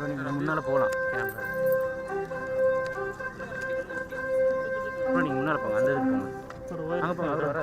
நீங்கள் முன்னால் போகலாம் கேமரா. அப்புறம் நீங்கள் முன்னால் போங்க, அந்த இதுக்கு போங்க, அங்கே போங்க, அவர் வர.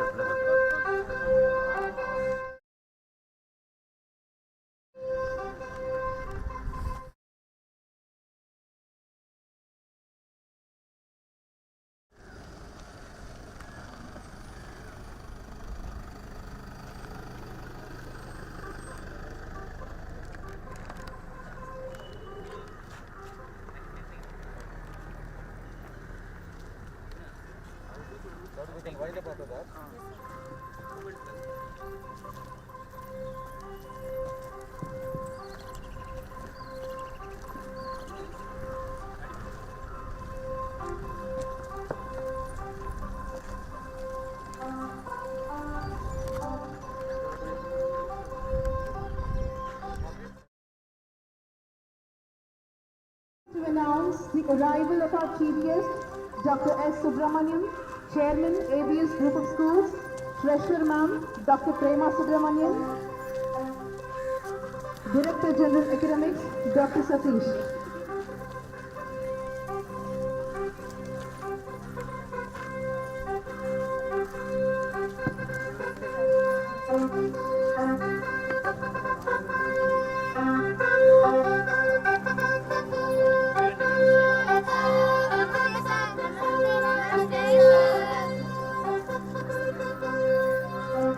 To announce the arrival of our chief guest, Dr. S. Subramanian, Chairman, ABS Group of Schools, Treasurer Ma'am, Dr. Prema Subramanian, Director General Academics, Dr. Satish.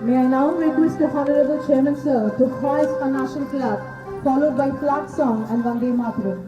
May I now request the Honorable Chairman Sir to hoist a national flag, followed by flag song and Vande Mataram.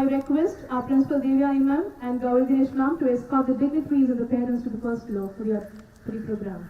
request our Principal Divya Imam and Gauri Dinesh Ma'am to escort the dignitaries and the parents to the first floor for your program.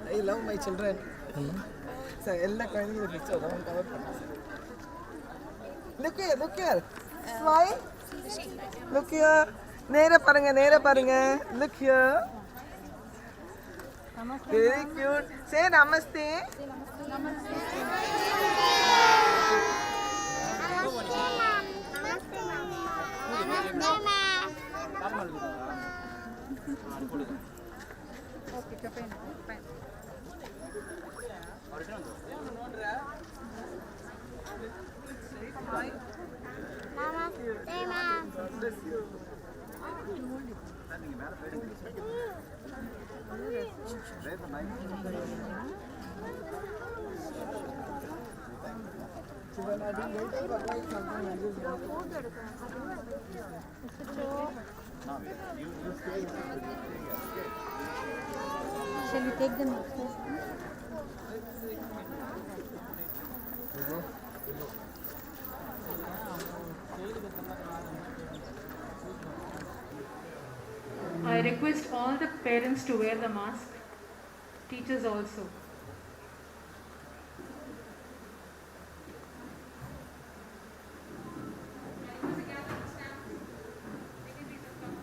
I love my children. So, all kind of picture. Look here. Smile. Look here. Nera paranga. Look here. Very cute. Say namaste. Shall we take the next one? I request all the parents to wear the mask, teachers also.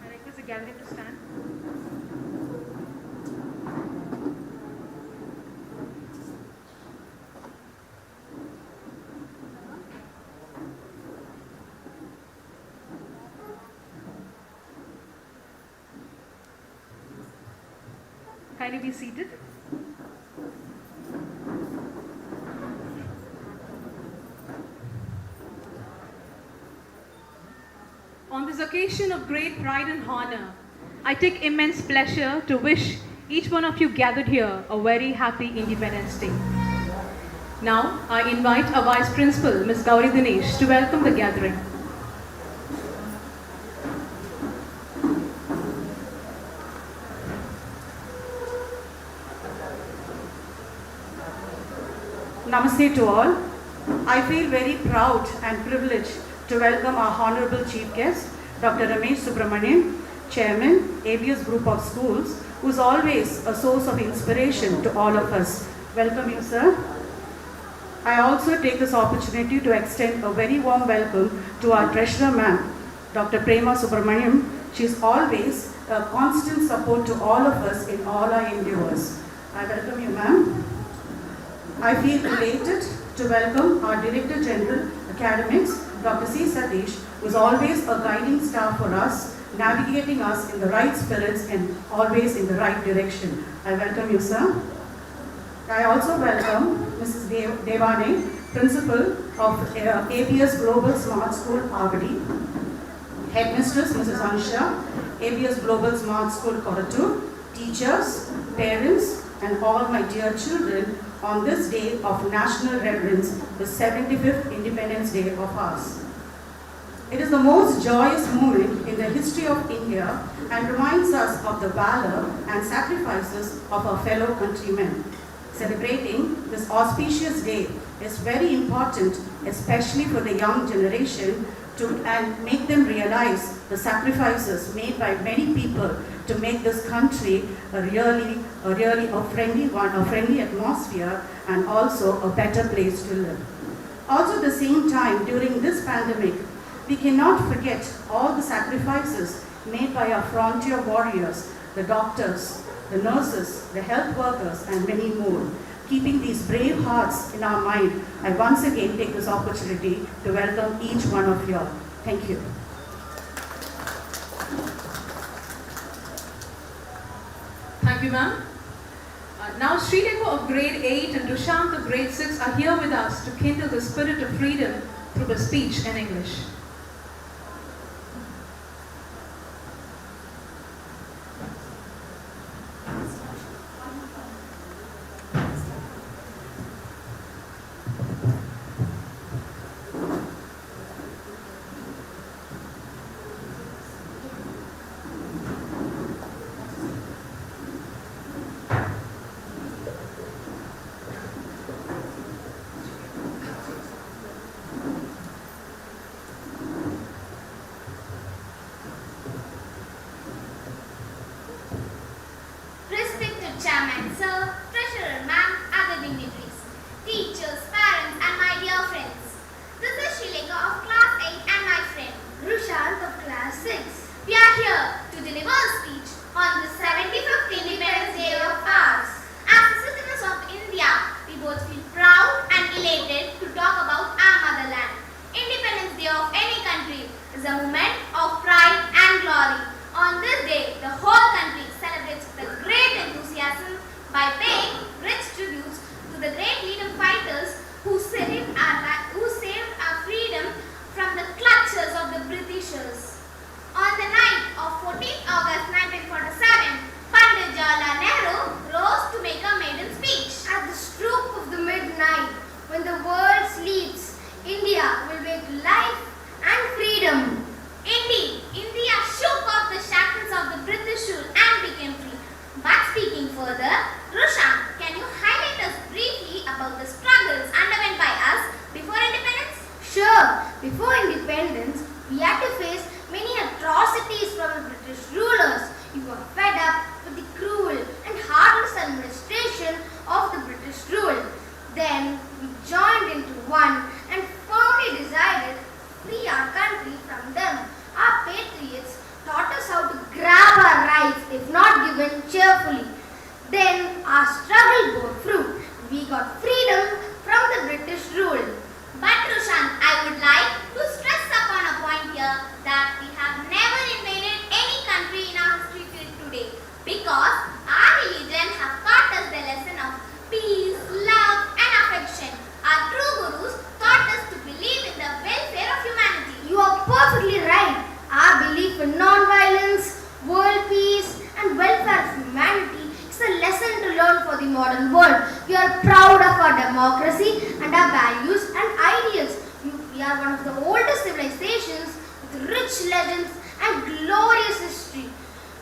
I request the gathering to stand. Kindly be seated. On this occasion of great pride and honor, I take immense pleasure to wish each one of you gathered here a very happy Independence Day. Now, I invite our Vice Principal, Ms. Gauri Dinesh, to welcome the gathering. Namaste to all. I feel very proud and privileged to welcome our Honorable Chief Guest, Dr. Ramesh Subramanian, Chairman, ABS Group of Schools, who is always a source of inspiration to all of us. Welcome you, sir. I also take this opportunity to extend a very warm welcome to our Treasurer Ma'am, Dr. Prema Subramaniam. She is always a constant support to all of us in all our endeavors. I welcome you, ma'am. I feel elated to welcome our Director General Academics, Dr. C. Satish, who is always a guiding star for us, navigating us in the right spirits and always in the right direction. I welcome you, sir. I also welcome Mrs. Devane, Principal of ABS Global Smart School, Avadi, Headmistress Mrs. Ansha, ABS Global Smart School, Korattur, teachers, parents, and all my dear children on this day of national reverence, the 75th Independence Day of ours. It is the most joyous moment in the history of India and reminds us of the valor and sacrifices of our fellow countrymen. Celebrating this auspicious day is very important, especially for the young generation, and make them realize the sacrifices made by many people to make this country a really friendly atmosphere and also a better place to live. Also at the same time, during this pandemic, we cannot forget all the sacrifices made by our frontier warriors, the doctors, the nurses, the health workers, and many more, Keeping these brave hearts in our mind, I once again take this opportunity to welcome each one of you all. Thank you. Thank you, ma'am. Now, Srilekha of grade 8 and Dushant of grade 6 are here with us to kindle the spirit of freedom through a speech in English. Respected Chairman, Sir, Treasurer, Ma'am, other dignitaries, teachers, parents, and my dear friends. This is Srilekha of class 8 and my friend Rushant of class 6. We are here to deliver a speech on the 75th Independence Day of ours. As citizens of India, we both feel proud and elated to talk about our motherland. Independence Day of any country is a moment of pride and glory. On this day, the whole country celebrates with great enthusiasm by paying rich tributes to the great freedom fighters who saved our freedom from the clutches of the Britishers. On the night of 14th August 1947, Pandit Jawaharlal Nehru rose to make a maiden speech. At the stroke of the midnight, when the world sleeps, India will wake life and freedom. Indeed, India shook off the shackles of the British rule and became free. But speaking further, Rushant, can you highlight us briefly about the struggles underwent by us before independence? Sure. Before independence, we had to face many atrocities from the British rulers. We were fed up with the cruel and heartless administration of the British rule. Then we joined into one and firmly decided to free our country from them. Our patriots taught us how to grab our rights if not given cheerfully. Then our struggle bore fruit. We got freedom from the British rule. But Rushant, I would like to stress upon a point here that we have never invaded any country in our history till today, because our religion has taught us the lesson of peace, love and affection. Our true gurus taught us to believe in the welfare of humanity. You are perfectly right. Our belief in non-violence, world peace and welfare of humanity is a lesson to learn for the modern world. We are proud of our democracy and our values and ideals. We are one of the oldest civilizations with rich legends and glorious history.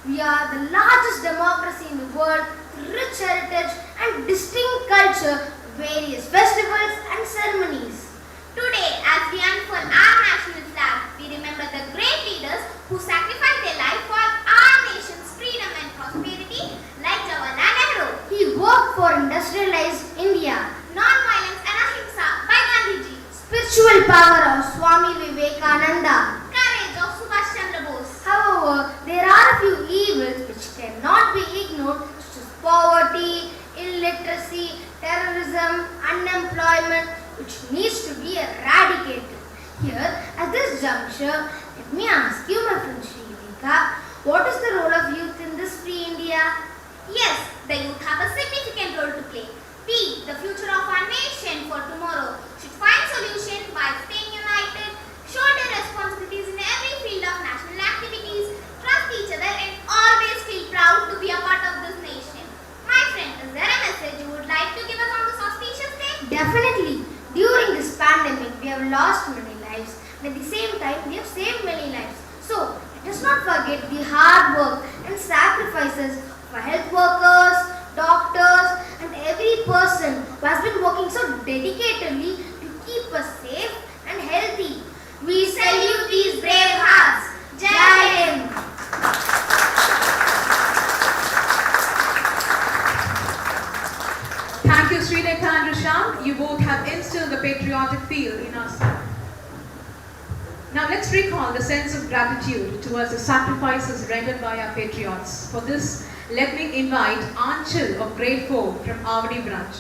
We are the largest democracy in the world with rich heritage and distinct culture, various festivals and ceremonies. Today, as we unfurl our national flag, we remember the great leaders who sacrificed their life for our nation's freedom and prosperity, like Jawaharlal Nehru. He worked for industrialized India. Non-violence and ahimsa by Gandhiji. Spiritual power of Swami Vivekananda. Courage of Subhash Chandra Bose. However, there are a few evils which cannot be ignored, such as poverty, illiteracy, terrorism, unemployment, which needs to be eradicated. Here, at this juncture, let me ask you, my friend Srilekha, what is the role of youth in this free India? Yes, the youth have a significant role to play. We, the future of our nation for tomorrow, should find solution by staying united, shoulder responsibilities in every field of national activities, trust each other and always feel proud to be a part of this nation. My friend, is there a message you would like to give us on this auspicious day? Definitely. During this pandemic, we have lost many lives, and at the same time, we have saved many lives. So, let us not forget the hard work and sacrifices for health workers, doctors, and every person who has been working so dedicatedly to keep us safe and healthy. We salute these brave hearts. Jai Hind! Thank you, Srilekha and Rushant. You both have instilled the patriotic feel in us. Now let's recall the sense of gratitude towards the sacrifices rendered by our patriots. For this, let me invite Anchal of grade 4 from Avadi branch.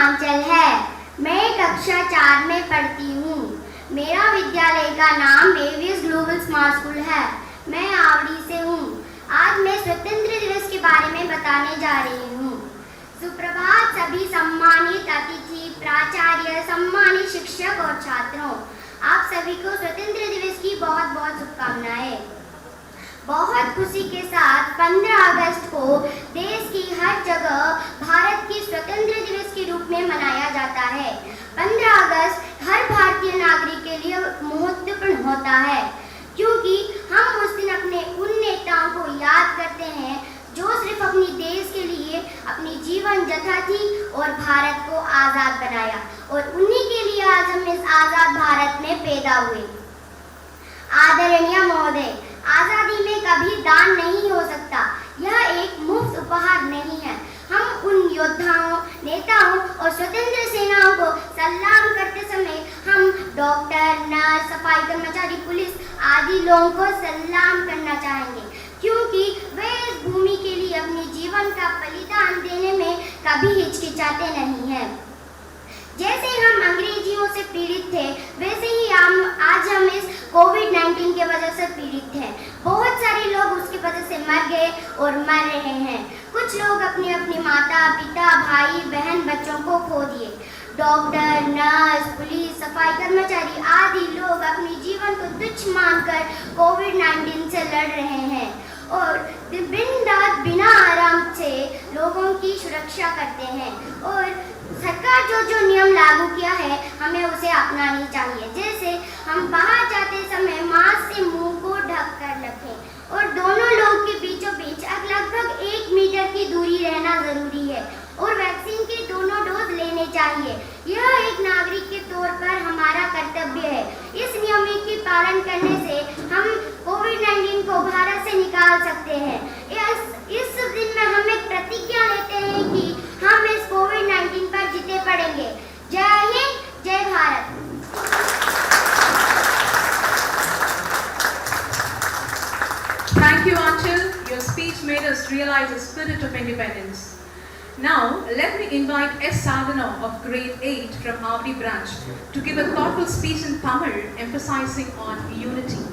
आंचल है। मैं कक्षा 4 में पढ़ती हूँ। मेरा विद्यालय का नाम एवीएस ग्लोबल स्मार्ट स्कूल है। मैं आवड़ी से हूँ। आज मैं स्वतंत्र दिवस के बारे में बताने जा रही हूँ। सुप्रभात सभी सम्मानित अतिथि, प्राचार्य, सम्मानित शिक्षक और छात्रों। आप सभी को स्वतंत्र दिवस की बहुत बहुत शुभकामनाएं। बहुत खुशी के साथ 15 अगस्त को देश की हर जगह भारत की स्वतंत्र दिवस के रूप में मनाया जाता है। 15 अगस्त हर भारतीय नागरिक के लिए महत्वपूर्ण होता है, क्योंकि हम उस दिन अपने उन नेताओं को याद करते हैं जो सिर्फ अपनी देश के लिए अपनी जीवन जथा थी और भारत को आज़ाद बनाया, और उन्हीं के लिए आज हम इस आज़ाद भारत में पैदा हुए। आदरणीय महोदय, आज़ादी में कभी दान नहीं हो सकता। यह एक मुफ्त उपहार नहीं है। हम उन योद्धाओं, नेताओं और स्वतंत्र सेनाओं को सलाम करते समय हम डॉक्टर, नर्स, सफाई कर्मचारी, पुलिस आदि लोगों को सलाम करना चाहेंगे, क्योंकि वे इस भूमि के लिए अपने जीवन का बलिदान देने में कभी हिचकिचाते नहीं हैं। जैसे हम अंग्रेजियों से पीड़ित थे, वैसे ही आज हम इस कोविड-19 के वजह से पीड़ित हैं। बहुत सारे लोग उसकी वजह से मर गए और मर रहे हैं। कुछ लोग अपनी अपनी माता, पिता, भाई, बहन, बच्चों को खो दिए। डॉक्टर, नर्स, पुलिस, सफाई कर्मचारी आदि लोग अपने जीवन को तुच्छ मानकर कोविड-19 से लड़ रहे हैं और दिन रात बिना आराम से लोगों की सुरक्षा करते हैं। और सरकार जो नियम लागू किया है, हमें उसे अपनानी चाहिए। जैसे हम बाहर जाते समय मास्क से मुंह को ढक कर रखें और दोनों लोग के बीचों बीच लगभग 1 मीटर की दूरी रहना जरूरी है, और वैक्सीन के दोनों डोज लेने चाहिए। यह एक नागरिक के तौर पर हमारा कर्तव्य है। इस नियम के पालन करने से हम कोविड-19 को भारत से निकाल सकते हैं। इस दिन में हम एक प्रतिज्ञा लेते हैं कि हम इस कोविड-19 पर जीते पड़ेंगे। जय हिंद, जय Bharat. Thank you, Anchal. Your speech made us realize the spirit of independence. Now, let me invite S. Sadhana of Grade 8 from Avdi branch to give a thoughtful speech in Tamil emphasizing on unity.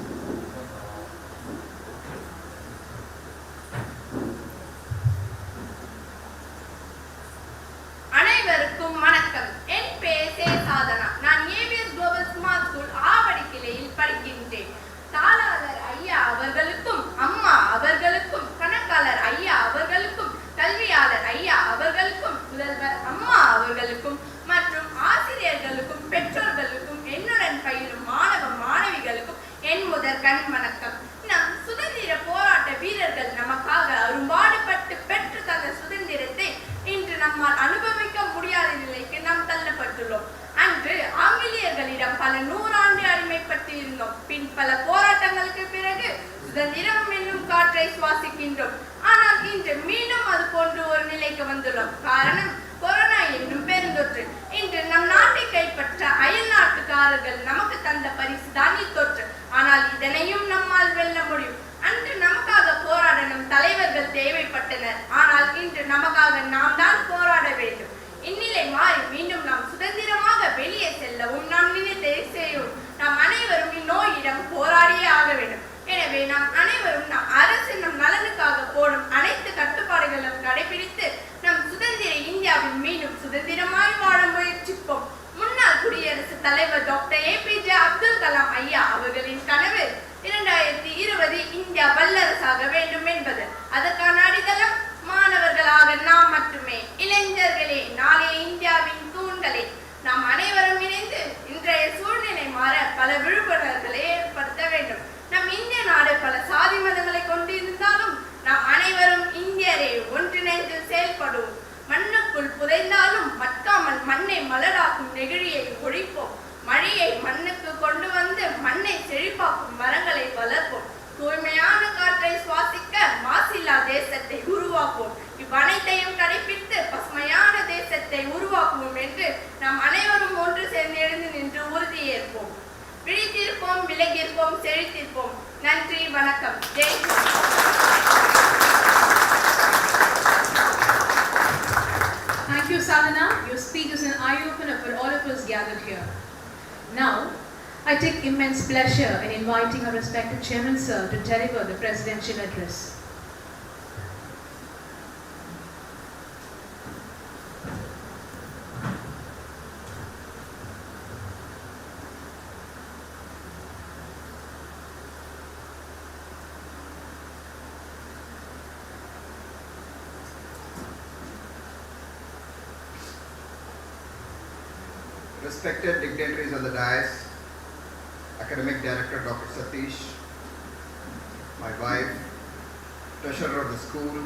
அனைவருக்கும் வணக்கம். என் பெயர் சே. சாதனா. நான் ABS global smart school Avadi கிளையில் படிக்கின்றேன். தாளாளர் ஐயா அவர்களுக்கும், அம்மா அவர்களுக்கும், கணக்காளர் ஐயா அவர்களுக்கும், கல்வியாளர் ஐயா அவர்களுக்கும், முதல்வர் அம்மா அவர்களுக்கும் மற்றும் ஆசிரியர்களுக்கும், பெற்றோர்களுக்கும், என்னுடன் பயிலும் மாணவ மாணவிகளுக்கும் என் முதற்கண் வணக்கம். நம் சுதந்திர போராட்ட வீரர்கள் நமக்காக அரும்பாடுபட்டு பெற்று தந்த சுதந்திரத்தை இன்று நம்மால் அனுபவிக்க முடியாத நிலைக்கு நாம் தள்ளப்பட்டுள்ளோம். அன்று ஆங்கிலேயர்களிடம் பல நூறாண்டு அடிமைப்பட்டு இருந்தோம். பின் பல போராட்டங்களுக்கு பிறகு சுதந்திரம் என்னும் காற்றை சுவாசிக்கின்றோம். ஆனால் இன்று மீண்டும் அது போன்று ஒரு நிலைக்கு வந்துள்ளோம். காரணம் கொரோனா என்னும் பெருந்தொற்று. இன்று நம் நாட்டை கைப்பற்ற அயல் நாட்டுக்காரர்கள் நமக்கு தந்த பரிசு தான் இத்தொற்று. ஆனால் இதனையும் நம்மால் வெல்ல முடியும். அன்று நமக்காக போராட நம் தலைவர்கள் தேவைப்பட்டனர். ஆனால் இன்று நமக்காக நாம் தான் போராட வேண்டும். இந்நிலை மாறி மீண்டும் நாம் சுதந்திரமாக வெளியே செல்லவும் நாம் நினைத்தே செய்யும். நாம் அனைவரும் இந்நோயிடம் போராடியே ஆக வேண்டும். எனவே நாம் அனைவரும் நம் அரசு நம் நலனுக்காக போடும் அனைத்து கட்டுப்பாடுகளும் கடைபிடித்து நம் சுதந்திர இந்தியாவில் மீண்டும் சுதந்திரமாய் வாழ முயற்சிப்போம். முன்னாள் குடியரசுத் தலைவர் டாக்டர் APJ அப்துல் கலாம் ஐயா அவர்களின் கனவு 2020 இந்தியா வல்லரசாக வேண்டும் என்பது. அதற்கான அடித்தளம் மாணவர்களாக நாம் மட்டுமே. இளைஞர்களே, நாளைய இந்தியாவின் தூண்களே, நாம் அனைவரும் இணைந்து இன்றைய சூழ்நிலை மாற பல விழிப்புணர்வுகளை ஏற்படுத்த வேண்டும். நம் இந்திய நாடு பல சாதி மதங்களை கொண்டிருந்தாலும் நாம் அனைவரும் இந்தியரே, ஒன்றிணைந்து செயல்படுவோம். மண்ணுக்குள் புதைந்தாலும் மட்காமல் மண்ணை மலராக்கும் நெகிழியை ஒழிப்போம். மழையை மண்ணுக்கு கொண்டு வந்து மண்ணை செழிப்பாக்கும் மரங்களை வளர்ப்போம். தூய்மையான காற்றை சுவாசிக்க மாசில்லா தேசத்தை உருவாக்குவோம். இவ்வனைத்தையும் கடைபிடித்து பசுமையான தேசத்தை உருவாக்குவோம் என்று நாம் அனைவரும் ஒன்று சேர்ந்து எழுந்து நின்று உறுதியேற்போம். விழித்திருப்போம், விலகியிருப்போம், செழித்திருப்போம். நன்றி, வணக்கம். Jai Hind. Thank you, Sadhana. Your speech is an I take immense pleasure in inviting our respected Chairman Sir to deliver the Presidential Address. Respected dignitaries on the dais, Academic Director Dr. Satish, my wife, Treasurer of the school,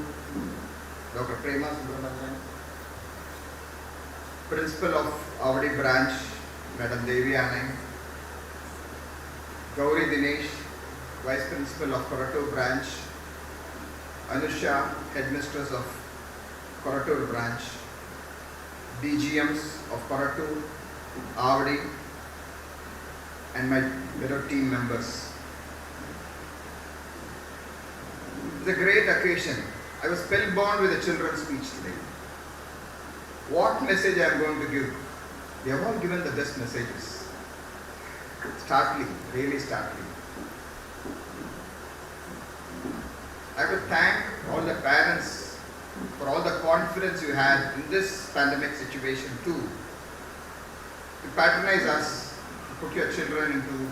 Dr. Prema Subramanian, Principal of Avadi branch, Madam Devi Anand, Gauri Dinesh, Vice Principal of Korattur branch, Anusha, Headmistress of Korattur branch, DGMs of Korattur, Avadi, and my fellow team members. It's a great occasion. I was spellbound with the children's speech today. What message I am going to give? They have all given the best messages. Startling, really startling. I would thank all the parents for all the confidence you had in this pandemic situation too, to patronize us, to put your children into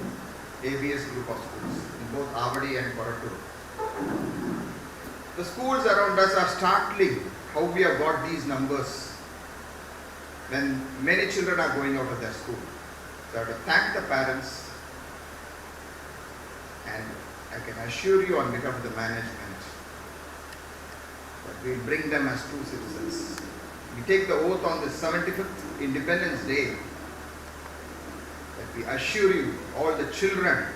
ABS group of schools in both Avadi and Korattur. The schools around us are startling how we have got these numbers when many children are going out of their school. So I have to thank the parents, and I can assure you on behalf of the management that we will bring them as true citizens. We take the oath on the 75th Independence Day that we assure you all the children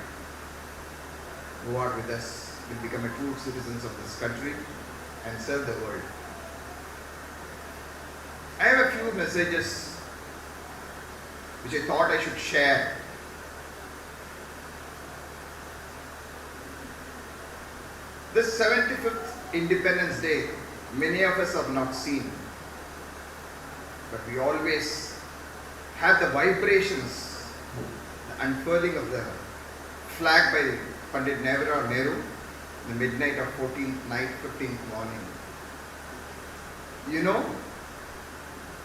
who are with us will become a true citizens of this country and serve the world. I have a few messages which I thought I should share. This 75th Independence Day, many of us have not seen, but we always have the vibrations, the unfurling of the flag by Pandit Navirao Nehru in the midnight of 14th night, 15th morning. You know,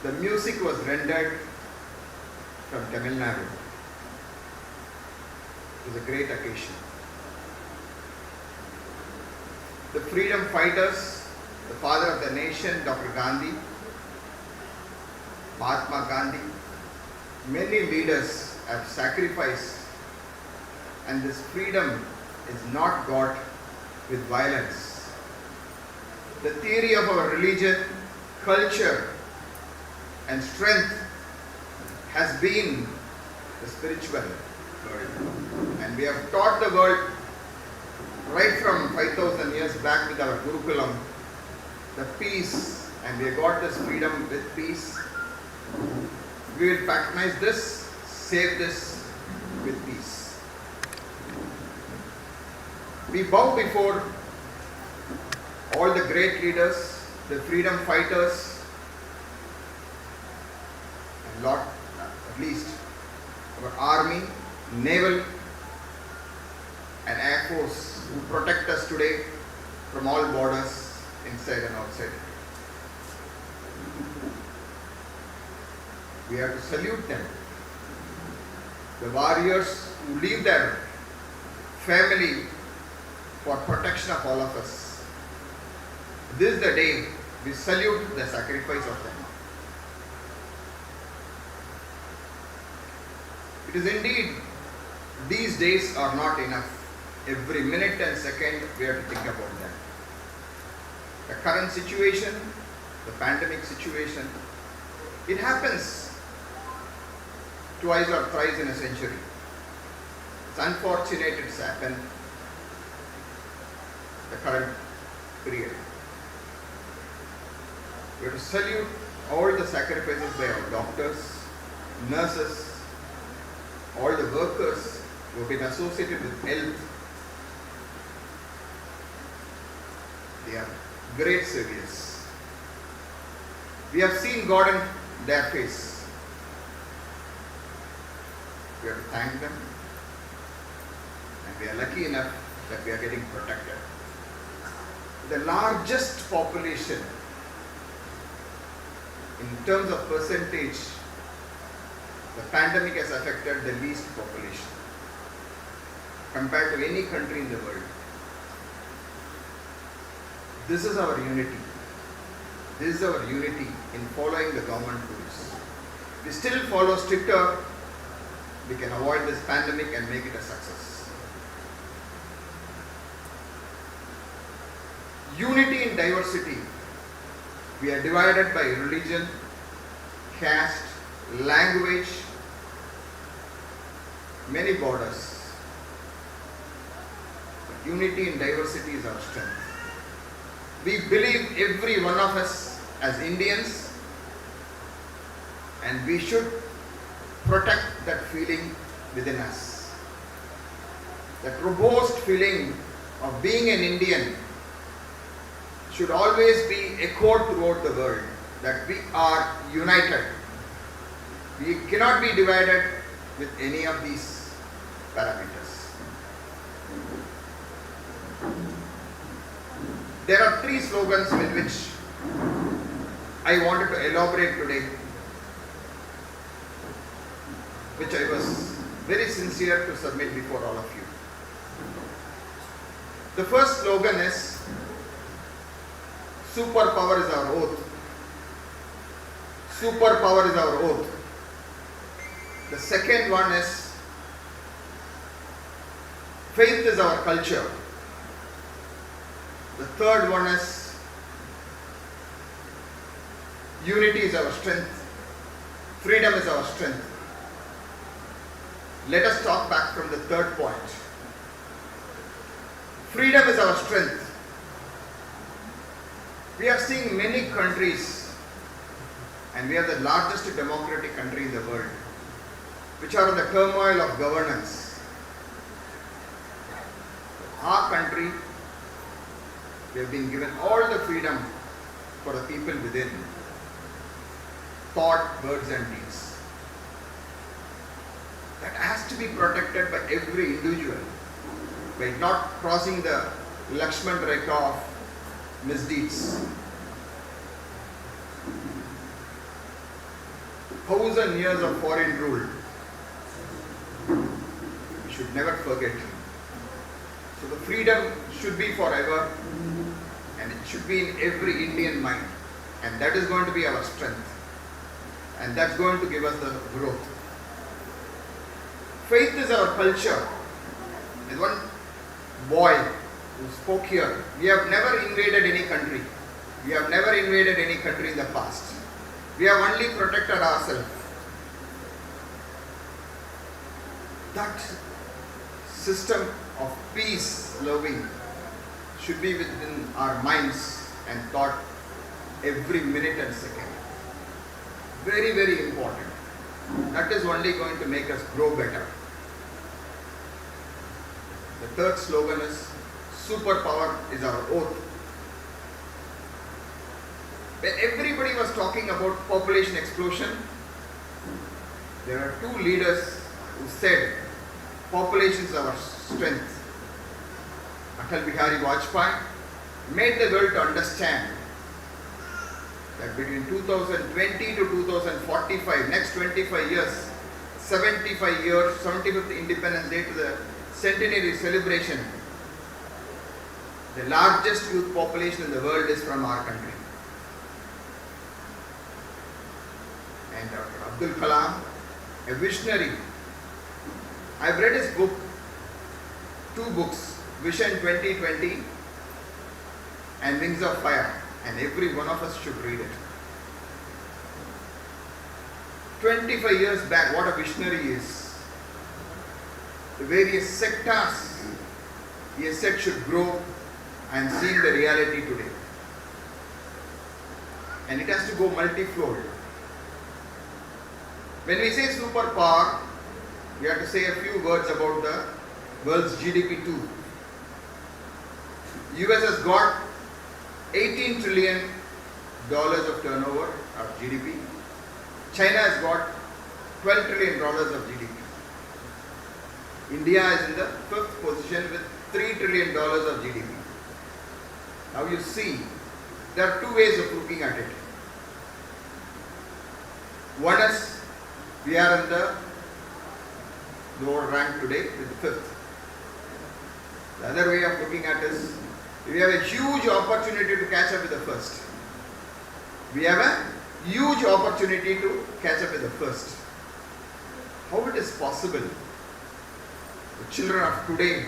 the music was rendered from Tamil Nadu. It was a great occasion. The freedom fighters, the father of the nation, Dr. Gandhi, Mahatma Gandhi, many leaders have sacrificed, and this freedom is not got with violence. The theory of our religion, culture, and strength has been the spiritual world. And we have taught the world right from 5,000 years back with our Gurukulam, the peace, and we have got this freedom with peace. We will patronize this, save this with peace. We bow before all the great leaders, the freedom fighters, and Lord, at least our army, naval, and air force who protect us today from all borders, inside and outside. We have to salute them. The warriors who leave their family for protection of all of us. This is the day we salute the sacrifice of them. It is indeed, these days are not enough. Every minute and second we have to think about that. The current situation, the pandemic situation, it happens twice or thrice in a century. It's unfortunate it's happened the current period. We have to salute all the sacrifices by our doctors, nurses, all the workers who have been associated with health. They are great saviors. We have seen God in their face. We have to thank them. we are lucky enough that we are getting protected. The largest population in terms of percentage, the pandemic has affected the least population compared to any country in the world. This is our unity. This is our unity in following the government rules. We still follow stricter, we can avoid this pandemic and make it a success. Unity in diversity. We are divided by religion, caste, language, many borders. But unity in diversity is our strength. We believe every one of us as Indians, and we should protect that feeling within us. That robust feeling of being an Indian should always be echoed throughout the world, that we are united. We cannot be divided with any of these parameters. There are 3 slogans with which I wanted to elaborate today, which I was very sincere to submit before all of you. The first slogan is, superpower is our oath. Superpower is our oath. The second one is, faith is our culture. The third one is, unity is our strength. Freedom is our strength. Let us talk back from the third point. Freedom is our strength. We are seeing many countries, and we are the largest democratic country in the world, which are in the turmoil of governance. Our country, we have been given all the freedom for the people within, thought, words and deeds. That has to be protected by every individual, by not crossing the Lakshman Rekha of misdeeds. 1,000 years of foreign rule, we should never forget. So the freedom should be forever, and it should be in every Indian mind, and that is going to be our strength, and that's going to give us the growth. Faith is our culture. There's one boy who spoke here. We have never invaded any country. We have never invaded any country in the past. We have only protected ourselves. That system of peace loving should be within our minds and thought every minute and second. Very, very important. That is only going to make us grow better. The third slogan is, superpower is our oath. When everybody was talking about population explosion, there are 2 leaders who said population is our strength. Atal Bihari Vajpayee made the world to understand that between 2020 to 2045, next 25 years, 75th Independence Day to the centenary celebration, the largest youth population in the world is from our country. And Dr. Abdul Kalam, a visionary. I've read his book, 2 books, Vision 2020 and Wings of Fire, and every one of us should read it. 25 years back, what a visionary he is. The various sectors he has said should grow, and seeing the reality today. And it has to go multi-fold. When we say superpower, we have to say a few words about the world's GDP too. US has got $18 trillion of turnover of GDP. China has got $12 trillion of GDP. India is in the 5th position with $3 trillion of GDP. Now you see, there are two ways of looking at it. One is, we are in the lower rank today with the 5th. The other way of looking at it is, we have a huge opportunity to catch up with the first. We have a huge opportunity to catch up with the first. How it is possible? The children of today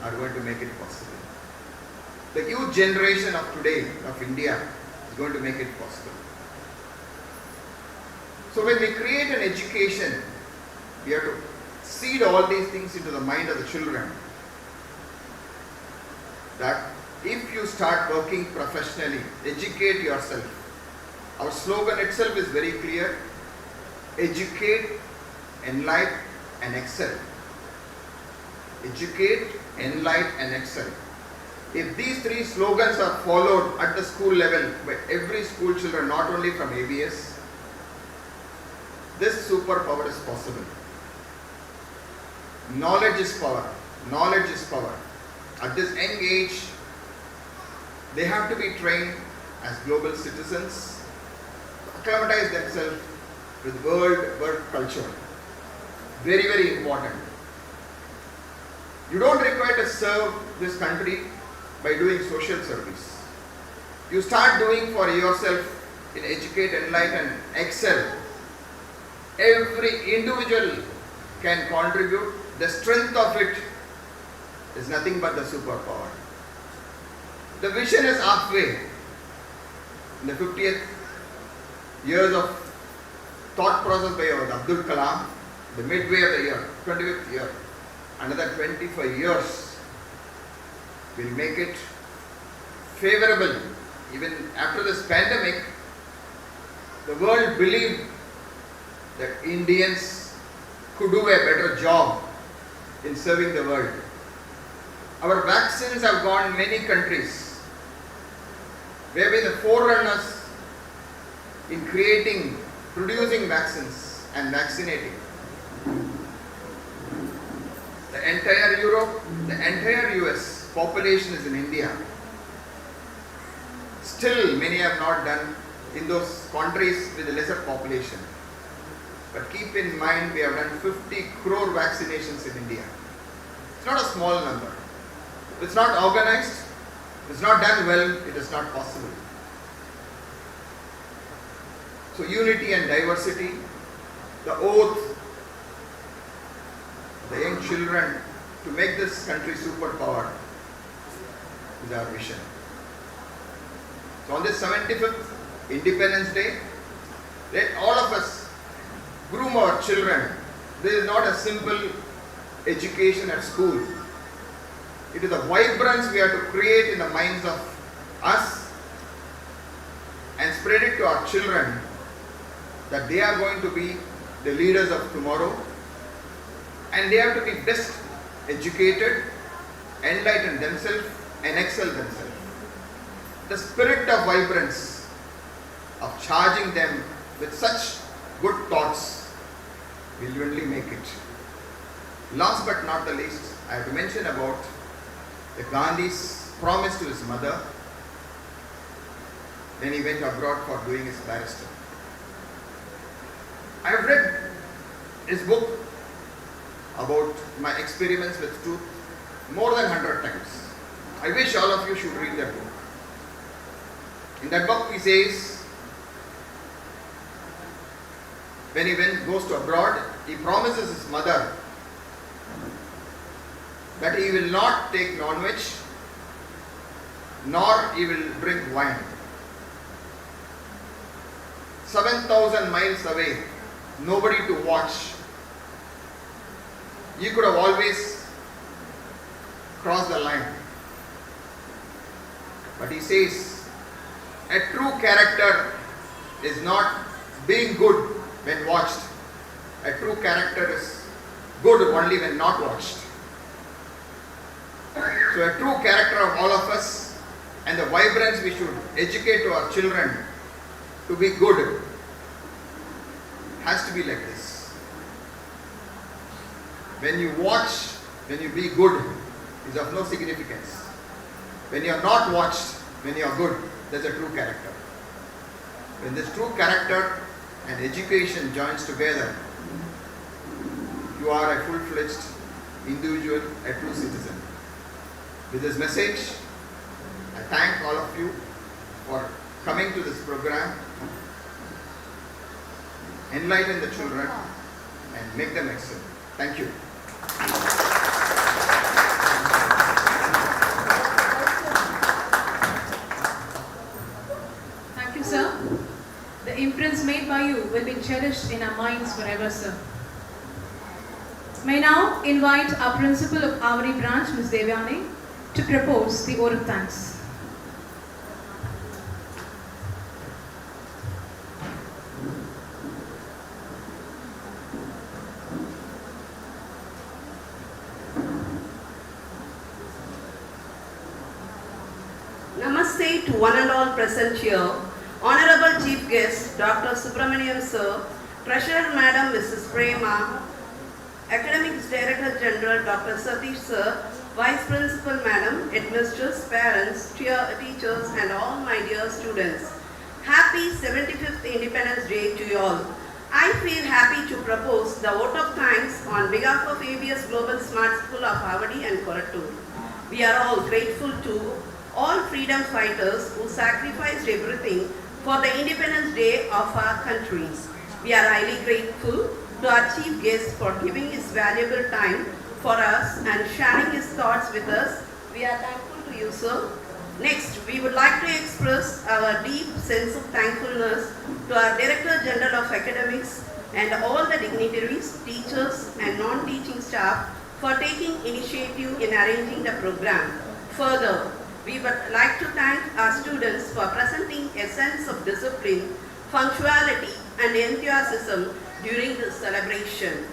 are going to make it possible. The youth generation of today, of India, is going to make it possible. So when we create an education, we have to seed all these things into the mind of the children. That if you start working professionally, educate yourself. Our slogan itself is very clear: educate, enlighten and excel. Educate, enlighten and excel. If these three slogans are followed at the school level by every school children, not only from ABS, this superpower is possible. Knowledge is power. Knowledge is power. At this young age, they have to be trained as global citizens, acclimatize themselves with world culture. Very, very important. You don't require to serve this country by doing social service. You start doing for yourself in educate, enlighten, excel. Every individual can contribute. The strength of it is nothing but the superpower. The vision is halfway. In the 50th years of thought process by Abdul Kalam, the midway of the year, 25th year, another 25 years will make it favorable. Even after this pandemic, the world believed that Indians could do a better job in serving the world. Our vaccines have gone in many countries. We have been the forerunners in creating, producing vaccines and vaccinating. The entire Europe, the entire US population is in India. Still, many have not done in those countries with a lesser population. But keep in mind, we have done 50 crore vaccinations in India. It's not a small number. If it's not organized, if it's not done well, it is not possible. So unity and diversity, the oath, the young children to make this country superpower is our vision. So on this 75th Independence Day, let all of us groom our children. This is not a simple education at school. It is a vibrance we have to create in the minds of us and spread it to our children, that they are going to be the leaders of tomorrow, and they have to be best educated, enlighten themselves and excel themselves. The spirit of vibrance, of charging them with such good thoughts, will only make it. Last but not the least, I have to mention about the Gandhi's promise to his mother when he went abroad for doing his barrister. I have read his book about my experiments with truth more than 100 times. I wish all of you should read that book. In that book he says, when he goes to abroad, he promises his mother that he will not take non-veg, nor he will drink wine. 7,000 miles away, nobody to watch. You could have always crossed the line. But he says, a true character is not being good when watched. A true character is good only when not watched. So a true character of all of us and the vibrance we should educate to our children to be good has to be like this. When you watch when you be good is of no significance. When you are not watched, when you are good, that's a true character. When this true character and education joins together, you are a full-fledged individual, a true citizen. With this message, I thank all of you for coming to this program, enlighten the children and make them excel. Thank you. Thank you, sir. The imprints made by you will be cherished in our minds forever, sir. May now invite our principal of Avadi branch, Ms. Devyani, to propose the vote of thanks. Namaste to one and all present here. Honorable Chief Guest, Dr. Subramaniam Sir, Treasurer Madam Mrs. Prema, Academics Director General Dr. Satish Sir, Vice Principal Madam, Headmistress, parents, teachers and all my dear students. Happy 75th Independence Day to you all. I feel happy to propose the vote of thanks on behalf of ABS Global Smart School of Avadi and Korattur. We are all grateful to all freedom fighters who sacrificed everything for the Independence Day of our country. We are highly grateful to our chief guest for giving his valuable time for us and sharing his thoughts with us. We are thankful to you, sir. Next, we would like to express our deep sense of thankfulness to our Director General of Academics and all the dignitaries, teachers and non-teaching staff for taking initiative in arranging the program. Further, we would like to thank our students for presenting a sense of discipline, punctuality and enthusiasm during this celebration.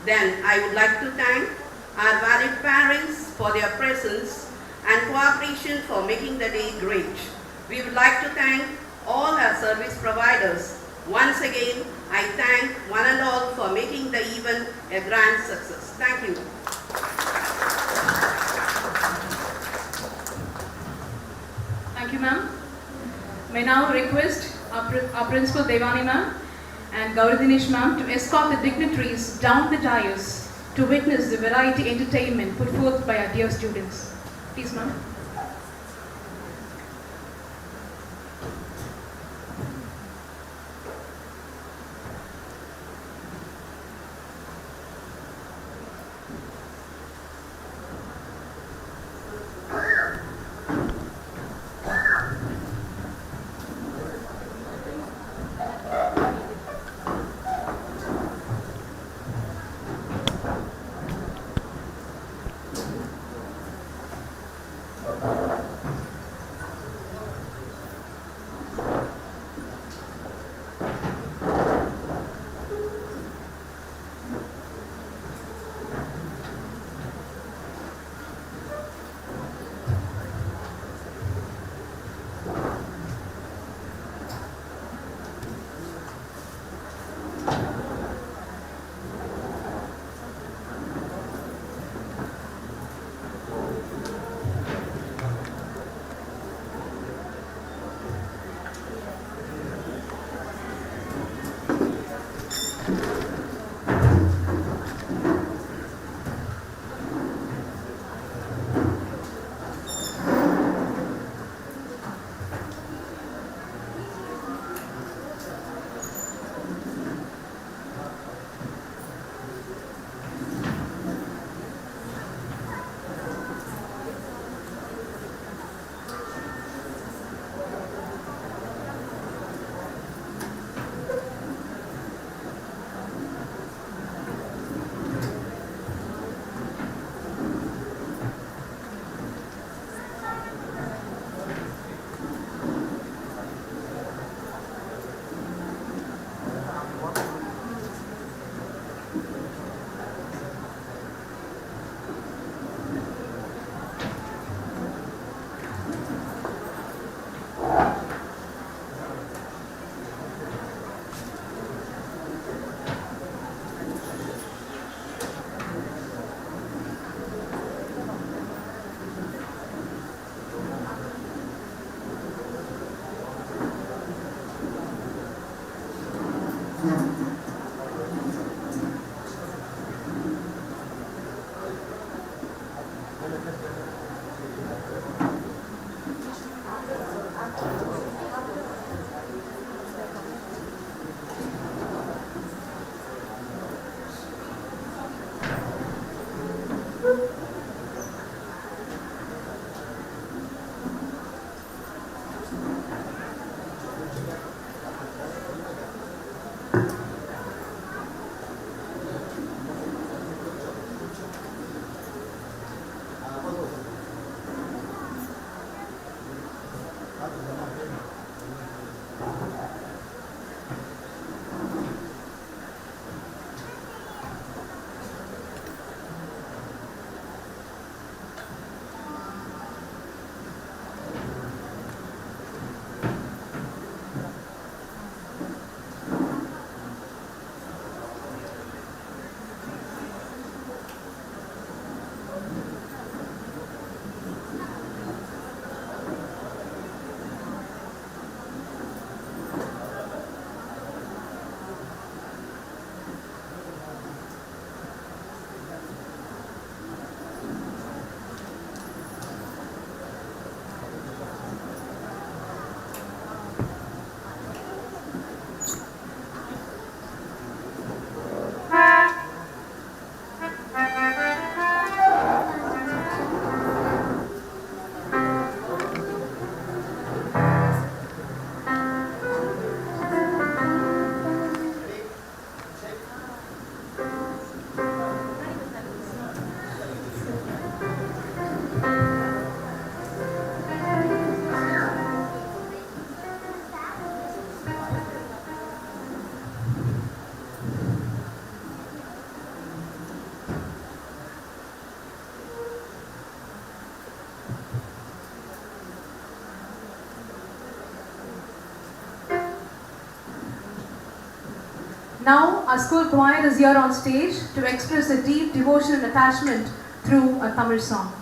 Then I would like to thank our valued parents for their presence and cooperation for making the day great. We would like to thank all our service providers. Once again, I thank one and all for making the event a grand success. Thank you. Thank you, ma'am. May now request our principal Devani ma'am and Gauri Dinesh ma'am to escort the dignitaries down the dais to witness the variety entertainment put forth by our dear students. Please, ma'am. Now, our school choir is here on stage to express a deep devotion and attachment through a Tamil song.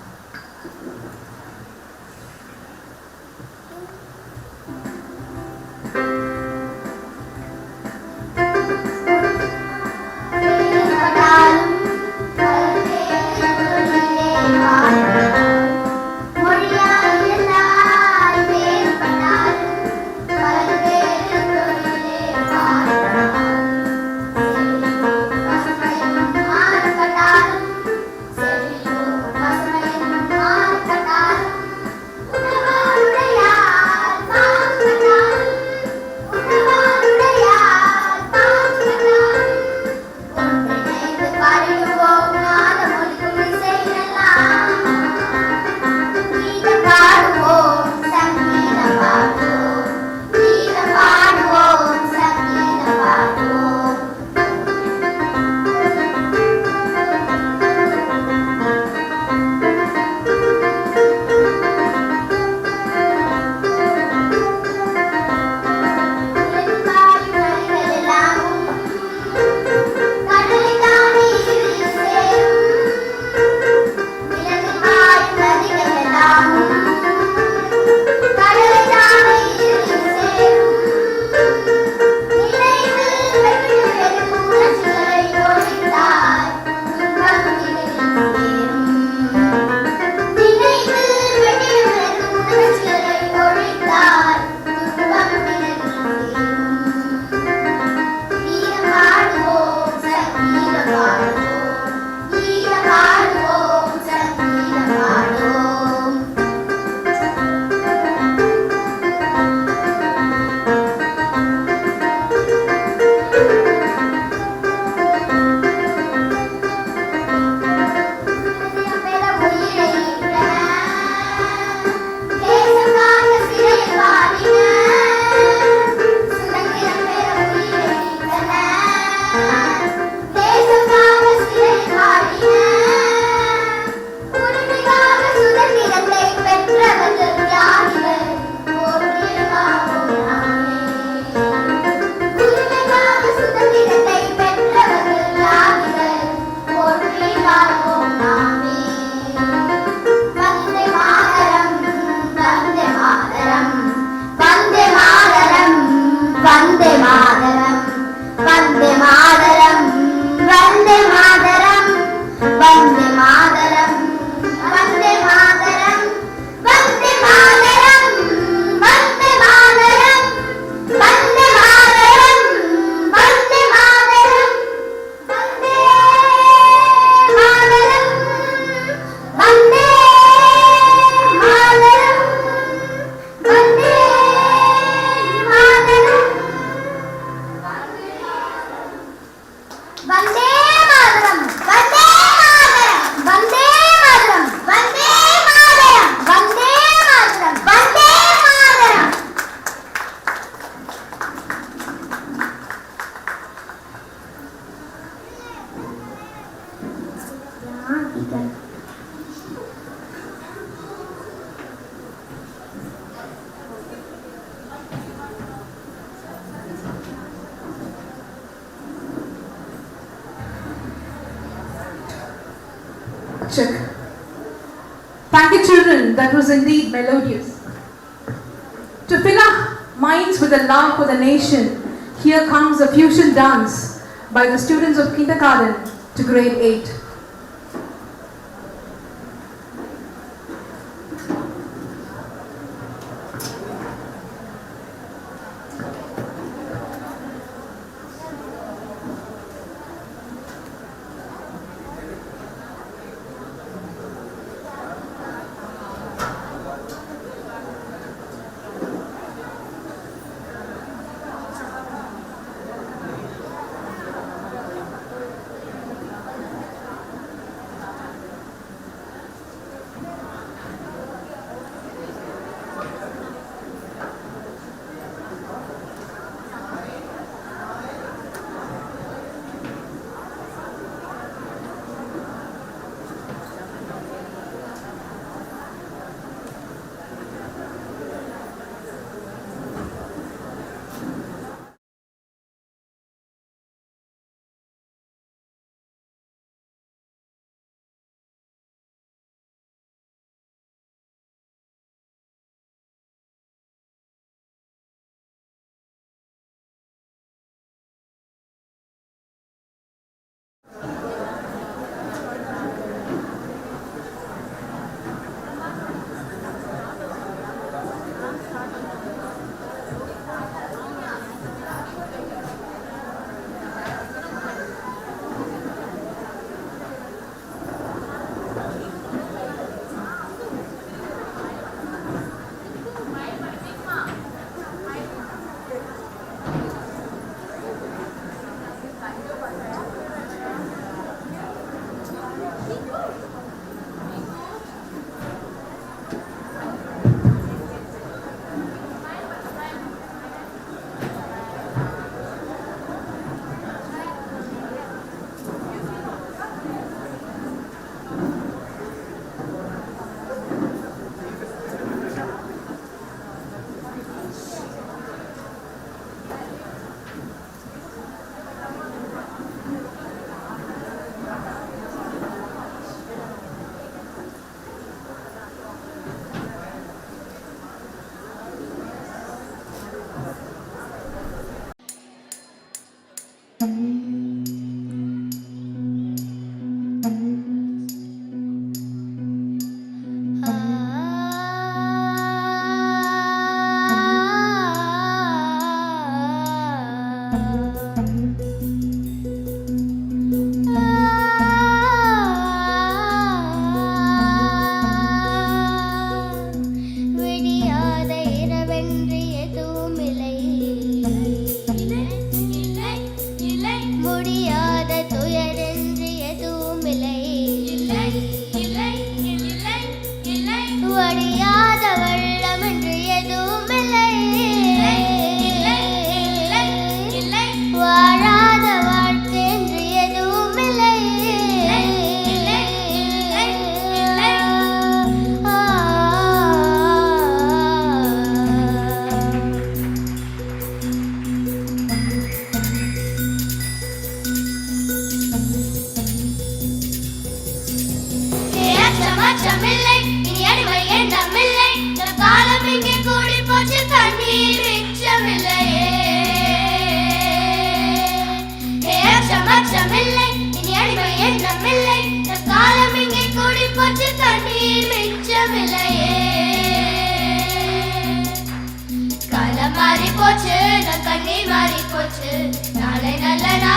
Check. Thank you, children. That was indeed melodious. To fill our minds with a love for the nation, here comes a fusion dance by the students of kindergarten to grade 8.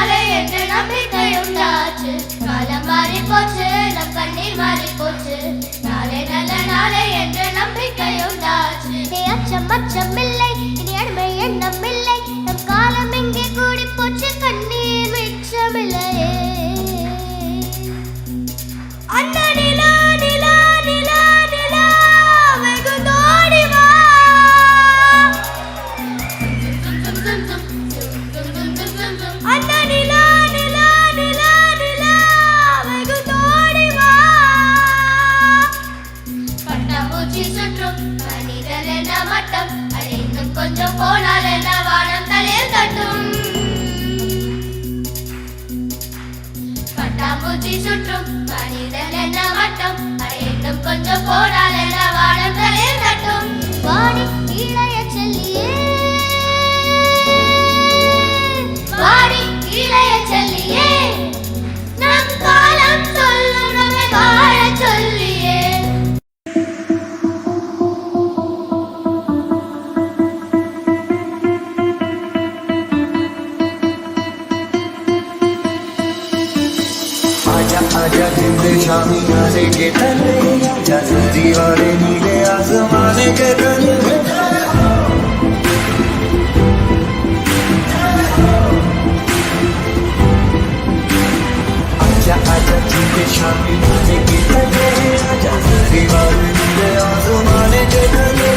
நாளை என்ற நம்பிக்கை உண்டாச்சு. காலம் மாறி போச்சு, நம் கண்ணீர் மாறி போச்சு. நாளை நல்ல நாளை என்ற நம்பிக்கை உண்டாச்சு. அச்சம் அச்சம் இல்லை, இனி அடிமை எண்ணம் இல்லை. நம் காலம் இங்கே கூடி போச்சு, கண்ணீர் மிச்சமில்லையே. அண்ணா நிலா நிலா நிலா நிலா வெகுந்தோடி வா. அண்ணா நிலா நிலா நிலா நிலா வெகுந்தோடி வா. பட்டாம்பூச்சி சுற்றும் மனிதன் என்ற மட்டம், அடைந்தும் கொஞ்சம் போனால் என்ன வானம் தலையில் தட்டும். பட்டாம்பூச்சி சுற்றும் மனிதன் என்ற மட்டம், அடைந்தும் கொஞ்சம் போனால் என்ன வானம் தலையில் தட்டும். வாடி இளைய செல்லியே, வாடி இளைய செல்லியே, நம் காலம் சொல்லும் நம்மை வாழச் சொல்லியே. आजा आजा जिंदे शामी आने के तले, आजा नदी वाले नीले आसमाने के तले. आजा आजा जिंदे शामी आने के तले, आजा नदी वाले नीले आसमाने के तले.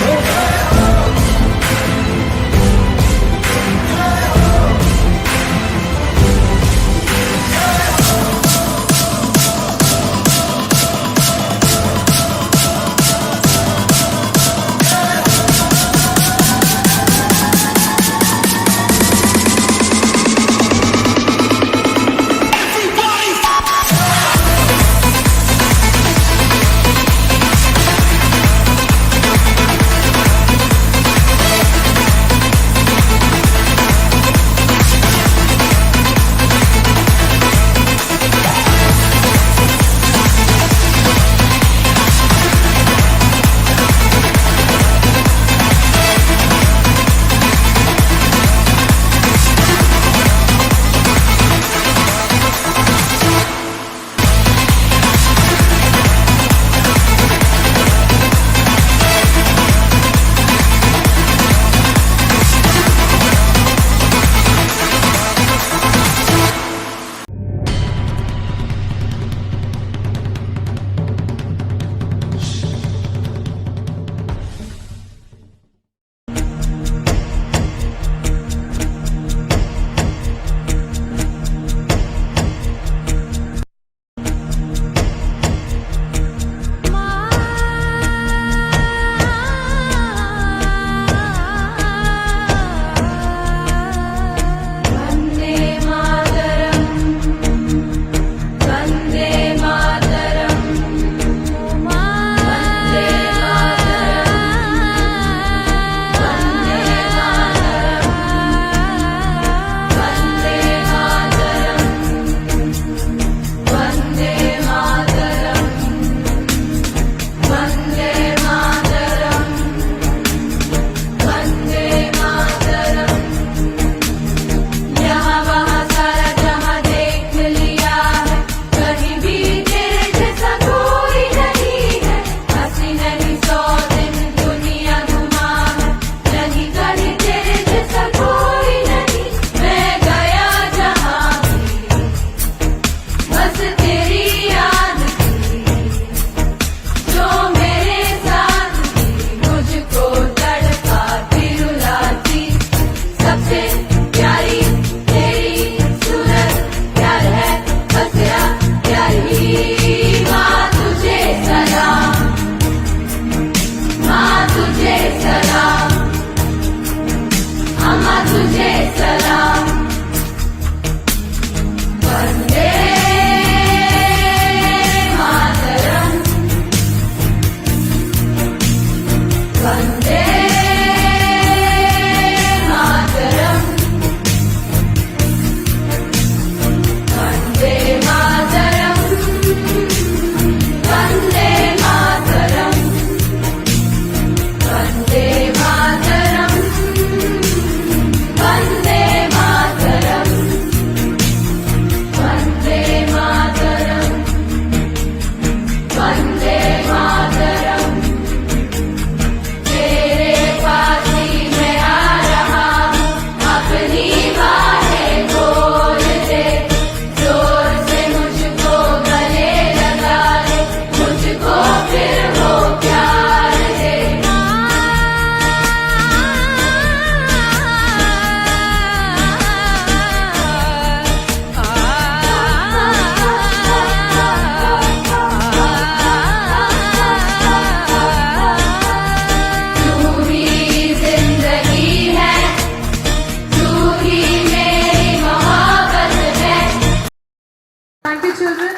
you children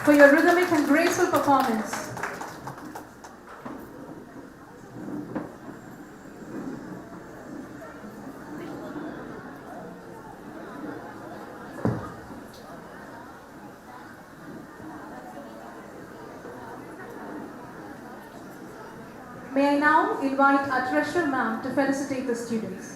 for your rhythmic and graceful performance. May I now invite our treasurer ma'am to felicitate the students.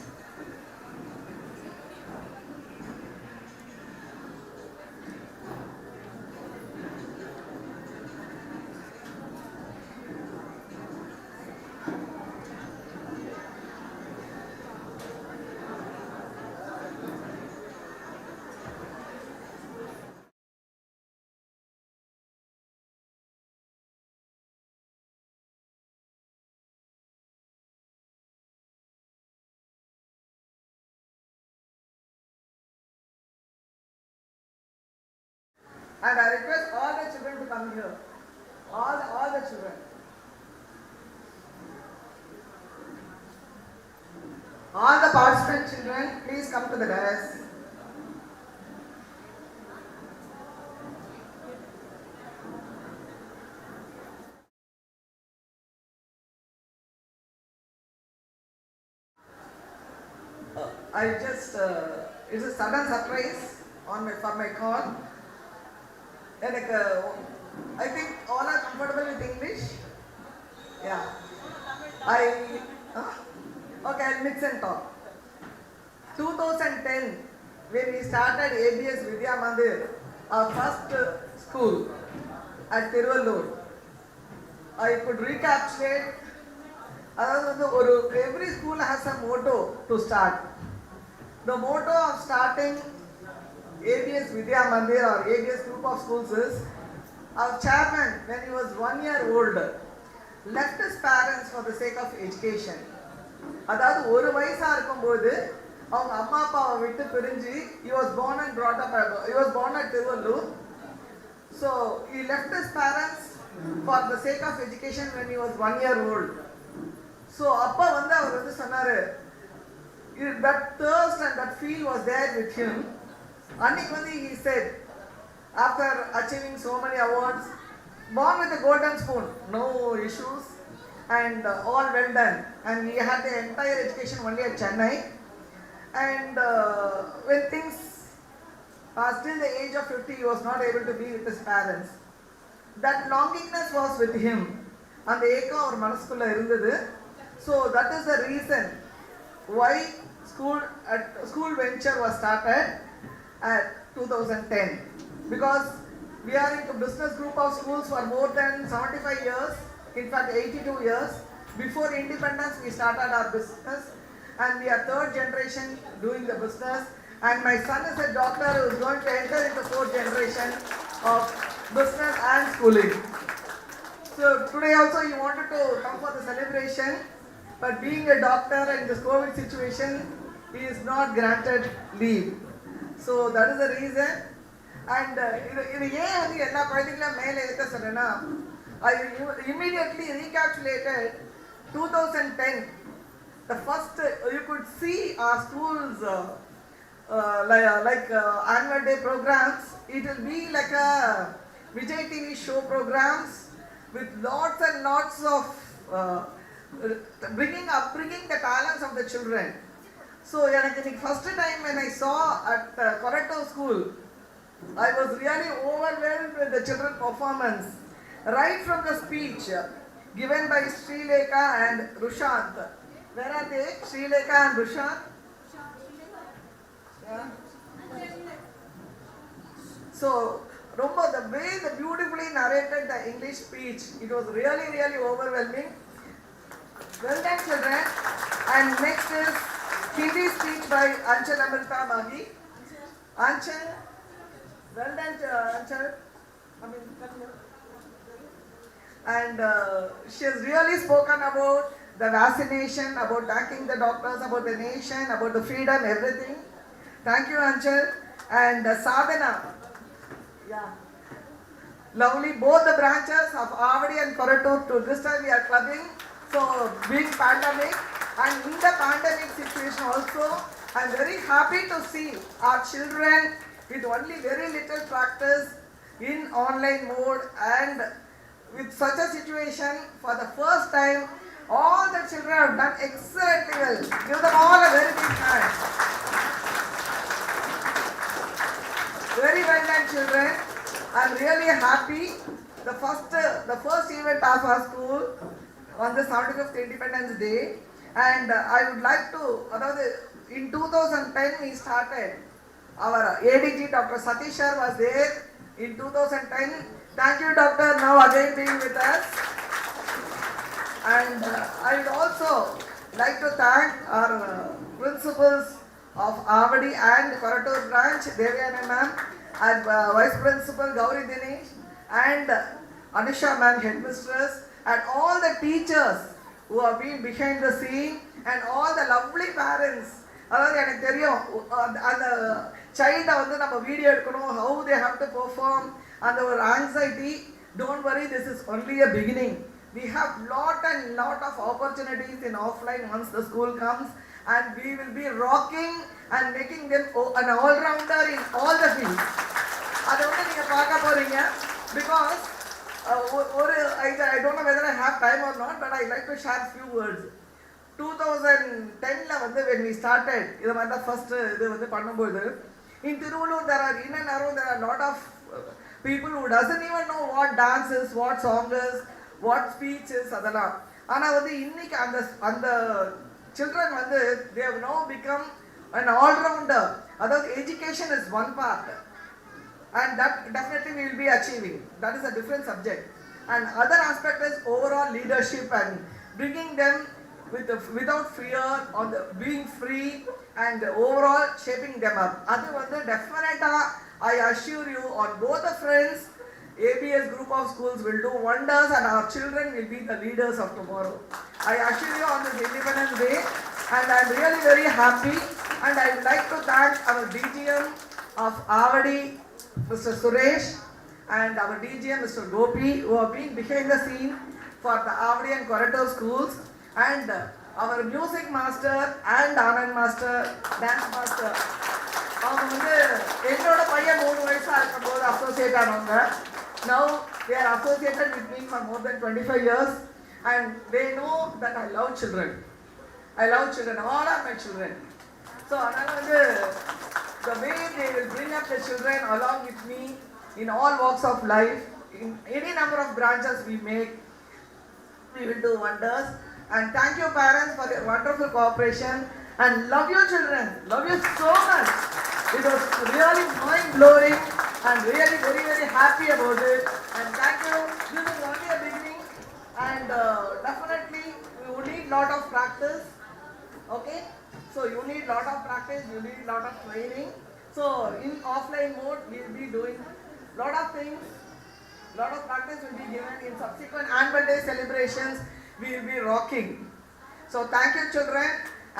And I request all the children to come here. All the children. All the participant children, please come to the dais. It's a sudden surprise for my call. I think all are comfortable with English. Yeah. Okay, I'll mix and talk. 2010, when we started ABS Vidya Mandir, our first school at Tiruvallur, I could recapitulate. Every school has a motto to start. The motto of starting ABS Vidya Mandir or ABS group of schools is, our chairman, when he was 1 year old, left his parents for the sake of education. அதாவது ஒரு வயசா இருக்கும்போது அவங்க அம்மா அப்பாவை விட்டு பிரிஞ்சு he was born and brought up he was born at Tiruvallur. So he left his parents for the sake of education when he was 1 year old. So அப்பா வந்து அவர் வந்து சொன்னாரு, that thirst and that feel was there with him. Annik வந்து he said, after achieving so many awards, born with a golden spoon, no issues, and all well done. And he had the entire education only at Chennai. And when things passed till the age of 50, he was not able to be with his parents. That longingness was with him. And the ஏக்கம் அவர் மனசுக்குள்ள இருந்தது. So that is the reason why school venture was started at 2010. Because we are into business group of schools for more than 75 years, in fact 82 years. Before independence we started our business, and we are third generation doing the business, and my son is a doctor who is going to enter into fourth generation of business and schooling. So today also he wanted to come for the celebration, but being a doctor in this COVID situation, he is not granted leave. So that is the reason. And இது ஏன் வந்து எல்லா குழந்தைகளும் மேலே ஏற்ற சொன்னேன்னா, I immediately recapitulated 2010. The first you could see our schools like annual day programs. It will be like a Vijay TV show programs with lots and lots of bringing the talents of the children. So first time when I saw at Corretto school, I was really overwhelmed with the children's performance. Right from the speech given by Srilekha and Rushant. Where are they? Srilekha and Rushant? Yeah. So, the way they beautifully narrated the English speech, it was really, really overwhelming. Well done, children. And next is Hindi speech by Anchal Amrita Maghi. Anchal, well done, Anchal. And she has really spoken about the vaccination, about thanking the doctors, about the nation, about the freedom, everything. Thank you, Anchal. And Sadhana. Yeah. Lovely. Both the branches of Avadi and Korattur, to this time we are clubbing. So, being pandemic, and in the pandemic situation also, I am very happy to see our children with only very little practice in online mode, and with such a situation, for the first time, all the children have done excellently well. Give them all a very big hand. Very well done, children. I'm really happy. The first event of our school on the 75th Independence Day, and I would like to, in 2010 we started. Our ADG Dr. Satish sir was there in 2010. Thank you, doctor, now again being with us. And I would also like to thank our principals of Avadi and Koratur branch, Devyana ma'am, and Vice Principal Gauri Dinesh, and Anisha ma'am, headmistress, and all the teachers who have been behind the scene, and all the lovely parents. அதாவது எனக்கு தெரியும் அந்த சைல்டை வந்து நம்ம video எடுக்கணும், how they have to perform, அந்த ஒரு anxiety. Don't worry, this is only a beginning. We have lot of opportunities in offline once the school comes, and we will be rocking and making them an all-rounder in all the fields. அதை வந்து நீங்கள் பார்க்க போறீங்க. Because I don't know whether I have time or not, but I like to share few words. 2010 வந்து when we started, இது மாதிரி தான் first இது வந்து பண்ணும்போது, in Tiruvallur there are in and around there are lot of people who doesn't even know what dance is, what song is, what speech is, அதெல்லாம். ஆனா வந்து இன்னைக்கு அந்த children வந்து they have now become an all-rounder. அதாவது education is one part, and that definitely we will be achieving. That is a different subject. And other aspect is overall leadership and bringing them without fear, on the being free, and overall shaping them up. Adu vandu definitely I assure you, on both the friends, ABS group of schools will do wonders, and our children will be the leaders of tomorrow. I assure you on this Independence Day, and I am really very happy, and I would like to thank our DGM of Avadi, Mr. Suresh, and our DGM, Mr. Gopi, who have been behind the scene for the Avadi and Koratur schools, and our music master and Anand master, dance master. அவங்க வந்து என்னோட பையன் 3 வயசா இருக்கும்போது associate ஆனவங்க. Now they are associated with me for more than 25 years, and they know that I love children. I love children, all are my children. So அதனால வந்து the way they will bring up the children along with me in all walks of life, in any number of branches we make, we will do wonders. And thank you parents for your wonderful cooperation, and love your children, love you so much. It was really mind blowing, and really very very happy about it, and thank you. This is only a beginning, and definitely we will need lot of practice. Okay, so you need lot of practice, you need lot of training. So in offline mode we will be doing lot of things, lot of practice will be given in subsequent annual day celebrations. We will be rocking. So thank you children,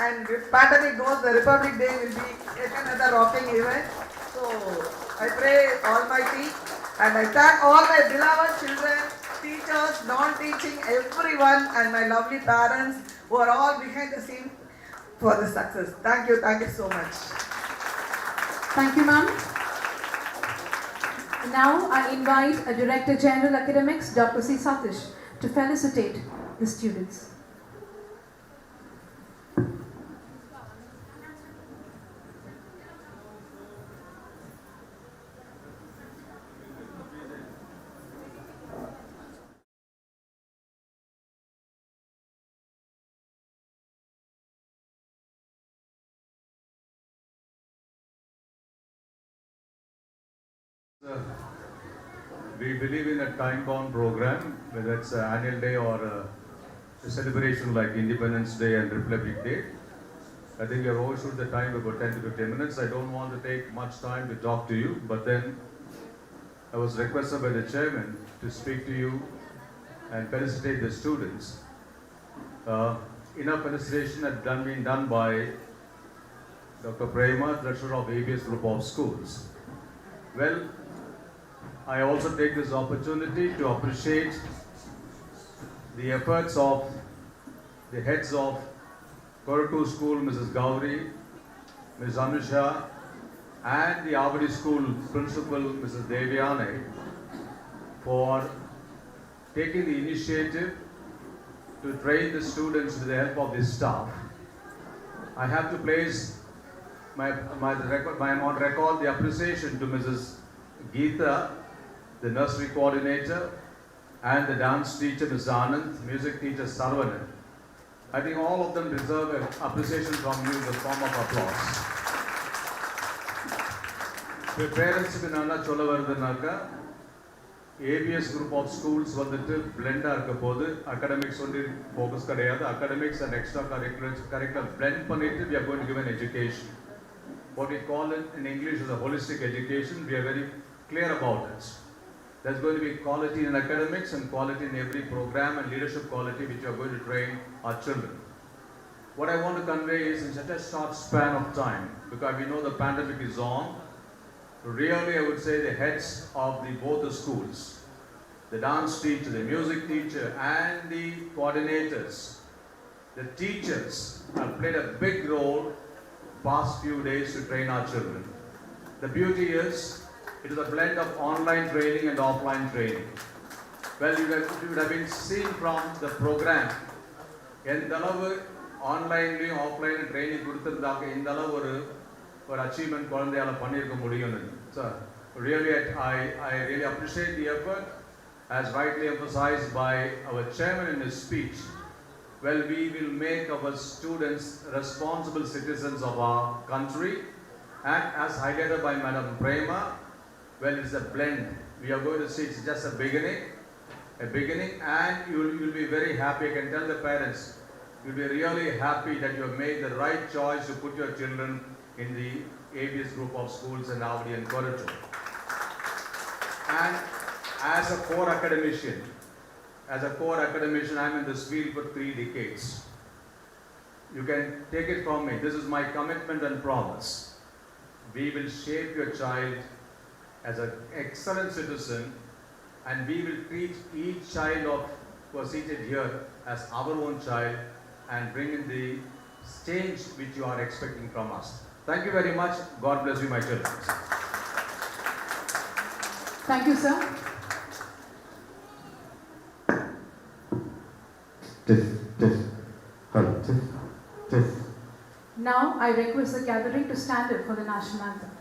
and if pandemic goes, the Republic Day will be yet another rocking event. So I pray Almighty, and I thank all my beloved children, teachers, non-teaching, everyone, and my lovely parents who are all behind the scene for this success. Thank you so much. Thank you, ma'am. Now I invite a Director General Academics, Dr. C. Satish, to felicitate the students. We believe in a time-bound program, whether it's an annual day or a celebration like Independence Day and Republic Day. I think we have overshot the time about 10 to 15 minutes. I don't want to take much time to talk to you, but then I was requested by the chairman to speak to you and felicitate the students. Enough felicitation had been done by Dr. Prema, Treasurer of ABS Group of Schools. Well, I also take this opportunity to appreciate the efforts of the heads of Koratur School, Mrs. Gauri, Ms. Anusha, and the Avadi School Principal, Mrs. Devyane, for taking the initiative to train the students with the help of this staff. I have to place on record the appreciation to Mrs. Geeta, the nursery coordinator, and the dance teacher, Ms. Anand, music teacher, Sarvanan. I think all of them deserve an appreciation from you in the form of applause. The parents in Anna Cholavardhanaka, ABS group of schools வந்துட்டு blend இருக்க போது academics only focus கிடையாது, academics and extracurricular blend பண்ணிட்டு we are going to give an education. What we call it in English is a holistic education. We are very clear about it. There's going to be quality in academics and quality in every program and leadership quality which we are going to train our children. What I want to convey is in such a short span of time, because we know the pandemic is on, really I would say the heads of both the schools, the dance teacher, the music teacher and the coordinators, the teachers have played a big role past few days to train our children. The beauty is, it is a blend of online training and offline training. Well, you would have been seen from the program, எந்த அளவு ஆன்லைன்லையும் offline training கொடுத்துருந்தாக்க இந்த அளவு ஒரு achievement குழந்தையால பண்ணியிருக்க முடியும்னு. So really I really appreciate the effort as rightly emphasized by our chairman in his speech. Well, we will make our students responsible citizens of our country, and as highlighted by Madam Prema, well, it's a blend. We are going to see it's just a beginning, and you'll be very happy. I can tell the parents, you'll be really happy that you have made the right choice to put your children in the ABS group of schools in Avadi and Korachu. And as a core academician, I'm in this field for 3 decades. You can take it from me. This is my commitment and promise. We will shape your child as an excellent citizen, and we will treat each child who are seated here as our own child and bring in the change which you are expecting from us. Thank you very much. God bless you, my children. Thank you, sir. Now I request the gathering to stand up for the national anthem.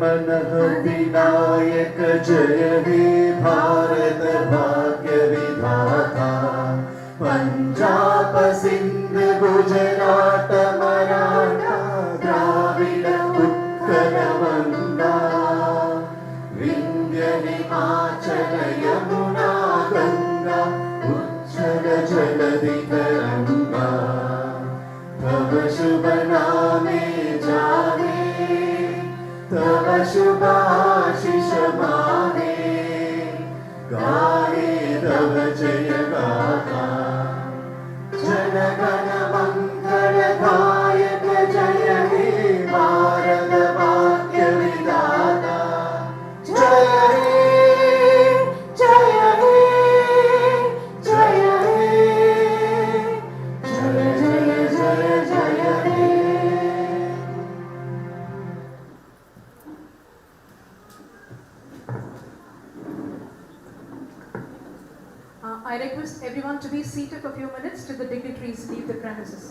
मनः विनायक जय हे भारत भाग्य विधाता पंजाब सिंध गुजरात मराठा द्राविड उत्कल गंगा विंध्य हिमाचल यमुना गंगा उच्छल जलधि तरंगा तव शुभ नामे जाने तव शुभाशिष माने गाये तव जय गाथा जन गण मंगल गायक जय हे भारत भाग्य विधाता जय हे जय हे जय हे जय जय जय जय हे. I request everyone to be seated for a few minutes till the dignitaries leave the premises.